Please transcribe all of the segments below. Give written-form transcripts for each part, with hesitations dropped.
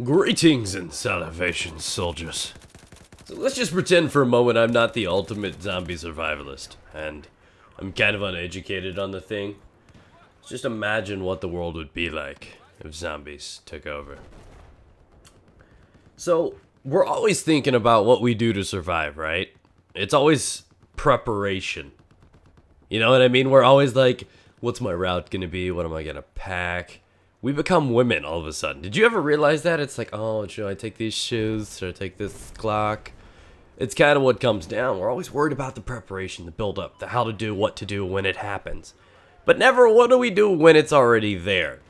Greetings and salutations, soldiers. So let's just pretend for a moment I'm not the ultimate zombie survivalist, and I'm kind of uneducated on the thing. Just imagine what the world would be like if zombies took over. So, we're always thinking about what we do to survive, right? It's always preparation. You know what I mean? We're always like, what's my route gonna be? What am I gonna pack? We become women all of a sudden. Did you ever realize that? It's like, oh, should I take these shoes? Should I take this clock? It's kind of what comes down. We're always worried about the preparation, the build-up, the how to do, what to do when it happens. But never what do we do when it's already there.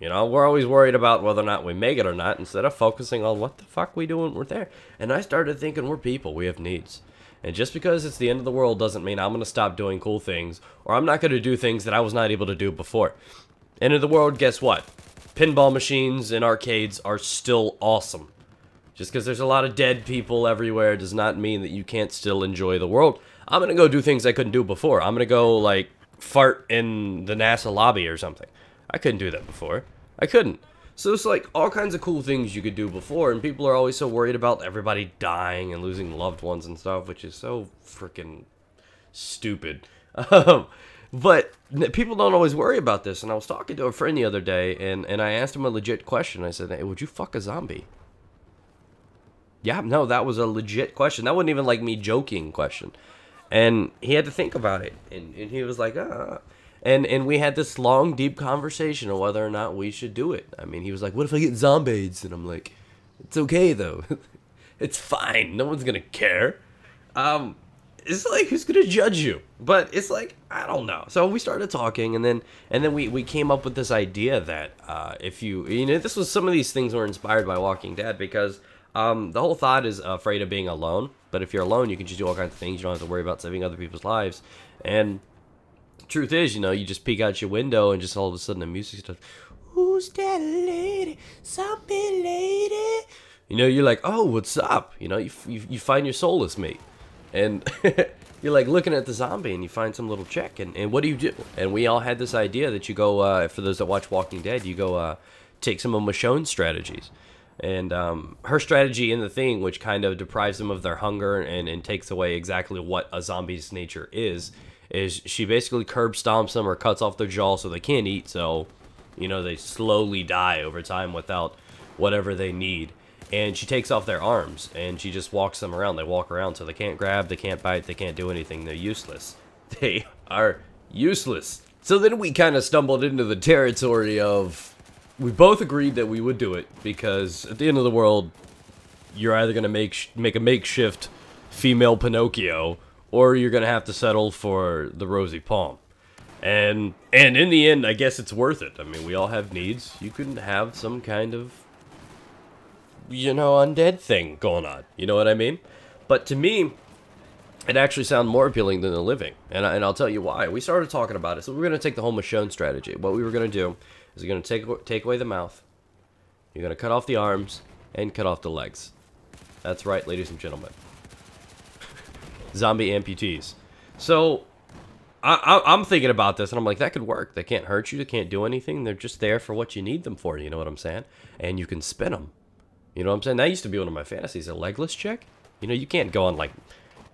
You know, we're always worried about whether or not we make it or not, instead of focusing on what the fuck we do when we're there. And I started thinking we're people, we have needs. And just because it's the end of the world doesn't mean I'm going to stop doing cool things, or I'm not going to do things that I was not able to do before. End of the world, guess what? Pinball machines and arcades are still awesome. Just because there's a lot of dead people everywhere does not mean that you can't still enjoy the world. I'm going to go do things I couldn't do before. I'm going to go, like, fart in the NASA lobby or something. I couldn't do that before. I couldn't. So it's like all kinds of cool things you could do before, and people are always so worried about everybody dying and losing loved ones and stuff, which is so freaking stupid. But people don't always worry about this, and I was talking to a friend the other day, and I asked him a legit question. I said, hey, would you fuck a zombie? Yeah, no, that was a legit question. That wasn't even like me joking question. And he had to think about it, and he was like, And we had this long, deep conversation on whether or not we should do it. I mean, he was like, what if I get zombies? And I'm like, it's okay, though. It's fine. No one's going to care. It's like, who's going to judge you? But it's like, I don't know. So we started talking, and then we came up with this idea that if you know, this was some of these things were inspired by Walking Dead, because the whole thought is afraid of being alone. But if you're alone, you can just do all kinds of things. You don't have to worry about saving other people's lives. And truth is, you know, you just peek out your window and just all of a sudden the music starts. Who's that lady? Zombie lady. You know, you're like, oh, what's up? You know, you find your soulless mate. And you're like looking at the zombie and you find some little chick. And what do you do? And we all had this idea that you go, for those that watch Walking Dead, you go take some of Michonne's strategies. And her strategy in the thing, which kind of deprives them of their hunger and takes away exactly what a zombie's nature is she basically curb stomps them or cuts off their jaw so they can't eat, so, you know, they slowly die over time without whatever they need. And she takes off their arms, and she just walks them around. They walk around, so they can't grab, they can't bite, they can't do anything. They're useless. They are useless. So then we kind of stumbled into the territory of, we both agreed that we would do it, because at the end of the world, you're either going to make a makeshift female Pinocchio, or you're going to have to settle for the rosy palm. And in the end, I guess it's worth it. I mean, we all have needs. You can have some kind of, you know, undead thing going on. You know what I mean? But to me, it actually sounded more appealing than the living. And I'll tell you why. We started talking about it. So we're going to take the whole Michonne strategy. What we were going to do is we're going to take away the mouth. You're going to cut off the arms and cut off the legs. That's right, ladies and gentlemen. Zombie amputees. So I'm thinking about this and I'm like, that could work. They can't hurt you, they can't do anything, they're just there for what you need them for, you know what I'm saying? And you can spin them, you know what I'm saying? That used to be one of my fantasies, a legless chick. You know, you can't go on like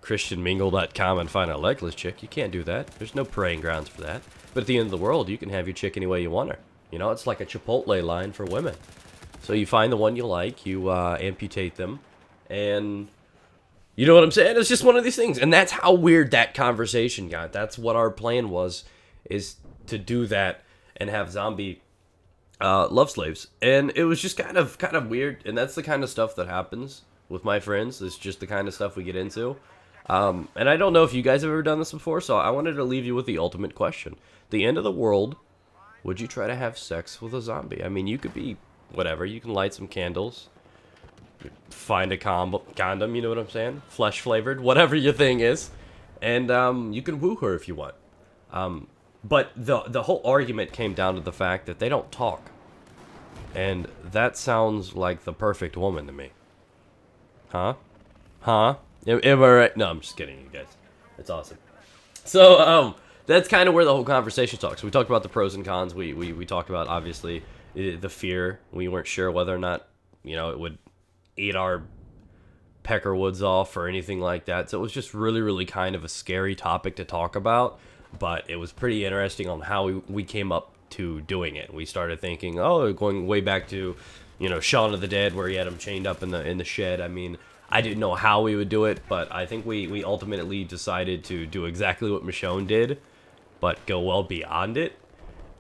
christianmingle.com and find a legless chick. You can't do that. There's no praying grounds for that. But at the end of the world, you can have your chick any way you want her. You know, it's like a Chipotle line for women. So you find the one you like, you amputate them, and you know what I'm saying? It's just one of these things. And that's how weird that conversation got. That's what our plan was, is to do that and have zombie love slaves. And it was just kind of weird. And that's the kind of stuff that happens with my friends. It's just the kind of stuff we get into. And I don't know if you guys have ever done this before, so I wanted to leave you with the ultimate question. The end of the world, would you try to have sex with a zombie? I mean, you could be whatever. You can light some candles. Find a condom, you know what I'm saying? Flesh flavored, whatever your thing is. And you can woo her if you want. But the whole argument came down to the fact that they don't talk. And that sounds like the perfect woman to me. Huh? Huh? Am I right? No, I'm just kidding, you guys. It's awesome. So, that's kind of where the whole conversation talks. We talked about the pros and cons. We talked about, obviously, the fear. We weren't sure whether or not you know, it would eat our peckerwoods off or anything like that. So it was just really, really kind of a scary topic to talk about, but it was pretty interesting on how we came up to doing it. We started thinking, oh, going way back to, you know, Shaun of the Dead, where he had him chained up in the shed. I mean, I didn't know how we would do it, but I think we ultimately decided to do exactly what Michonne did, but go well beyond it.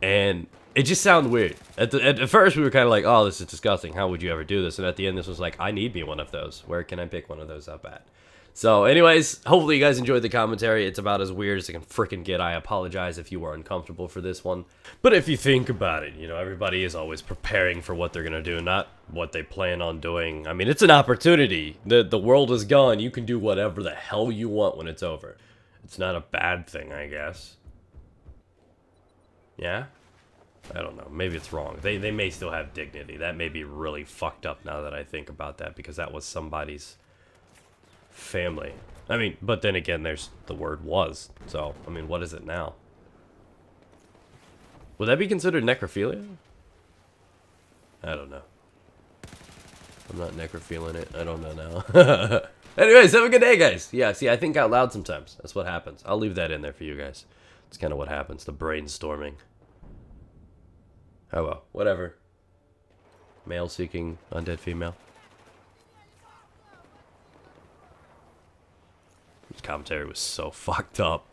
And it just sounded weird. At first, we were kind of like, oh, this is disgusting. How would you ever do this? And at the end, this was like, I need me one of those. Where can I pick one of those up at? So anyways, hopefully you guys enjoyed the commentary. It's about as weird as it can freaking get. I apologize if you were uncomfortable for this one. But if you think about it, you know, everybody is always preparing for what they're going to do, not what they plan on doing. I mean, it's an opportunity. The world is gone. You can do whatever the hell you want when it's over. It's not a bad thing, I guess. Yeah? I don't know. Maybe it's wrong. They may still have dignity. That may be really fucked up now that I think about that, because that was somebody's family. I mean, but then again, there's the word was. So, I mean, what is it now? Would that be considered necrophilia? I don't know. I'm not necrophiling it. I don't know now. Anyways, have a good day, guys. Yeah, see, I think out loud sometimes. That's what happens. I'll leave that in there for you guys. It's kind of what happens. The brainstorming. Oh well, whatever. Male seeking undead female. This commentary was so fucked up.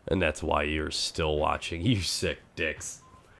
And that's why you're still watching, you sick dicks.